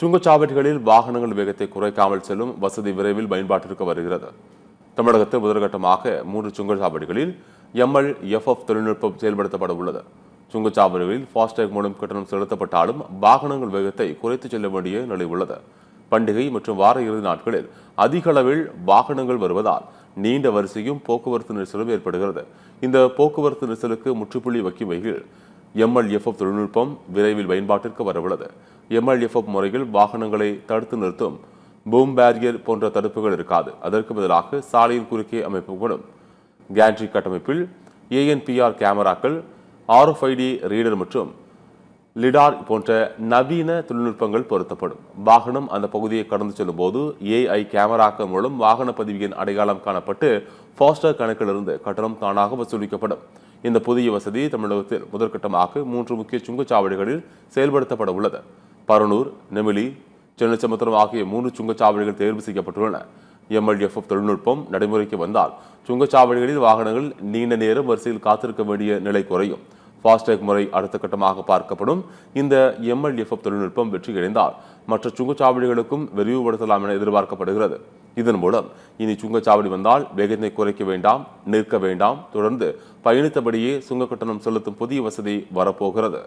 சுங்கச்சாவடிகளில் வாகனங்கள் வேகத்தை குறைக்காமல் செல்லும் வசதி விரைவில் பயன்பாட்டிற்கு வருகிறது. தமிழகத்தில் முதற்கட்டமாக 3 சுங்கச்சாவடிகளில் MLFF தொழில்நுட்பம் செயல்படுத்தப்பட உள்ளது. சுங்கச்சாவடிகளில் ஃபாஸ்டேக் மூலம் கட்டணம் செலுத்தப்பட்டாலும் வாகனங்கள் வேகத்தை குறைத்து செல்ல வேண்டிய நிலை உள்ளது. பண்டிகை மற்றும் வார இறுதி நாட்களில் அதிக அளவில் வாகனங்கள் வருவதால் நீண்ட வரிசையும் போக்குவரத்து நெரிசலும் ஏற்படுகிறது. இந்த போக்குவரத்து நெரிசலுக்கு முற்றுப்புள்ளி வைக்கும் வகையில் MLFF தொழில்நுட்பம் விரைவில் பயன்பாட்டிற்கு வரவுள்ளது. MLFF முறையில் வாகனங்களை தடுத்து நிறுத்தும் பூம் பேரியர் போன்ற தடுப்புகள் இருக்காது. அதற்கு பதிலாக சாலையின் குறுக்கே அமைக்கப்படும் கேண்ட்ரி கட்டமைப்பில் ANPR கேமராக்கள், RFID ரீடர் மற்றும் லிடார் போன்ற நவீன தொழில்நுட்பங்கள் பொருத்தப்படும். வாகனம் அந்த பகுதியை கடந்து செல்லும் போது AI கேமராக்கள் மூலம் வாகன பதிவின் அடையாளம் காணப்பட்டு ஃபாஸ்டேக் கணக்கிலிருந்து கட்டணம் தானாக வசூலிக்கப்படும். இந்த புதிய வசதி தமிழகத்தில் முதற்கட்டமாக 3 முக்கிய சுங்கச்சாவடிகளில் செயல்படுத்தப்பட உள்ளது. பரனூர், நெமிலி, சென்னை சமுத்திரம் ஆகிய 3 சுங்கச்சாவடிகள் தேர்வு செய்யப்பட்டுள்ளன. MLFF தொழில்நுட்பம் நடைமுறைக்கு வந்தால் சுங்கச்சாவடிகளில் வாகனங்கள் நீண்ட நேரம் வரிசையில் காத்திருக்க வேண்டிய நிலை குறையும். ஃபாஸ்டேக் முறை அடுத்த கட்டமாக பார்க்கப்படும். இந்த MLFF தொழில்நுட்பம் வெற்றியடைந்தால் மற்ற சுங்கச்சாவடிகளுக்கும் விரிவுபடுத்தலாம் என எதிர்பார்க்கப்படுகிறது. இதன் மூலம் இனி சுங்கச்சாவடி வந்தால் வேகத்தை குறைக்க வேண்டாம், நிற்க வேண்டாம், தொடர்ந்து பயணித்தபடியே சுங்க கட்டணம் செலுத்தும் புதிய வசதி வரப்போகிறது.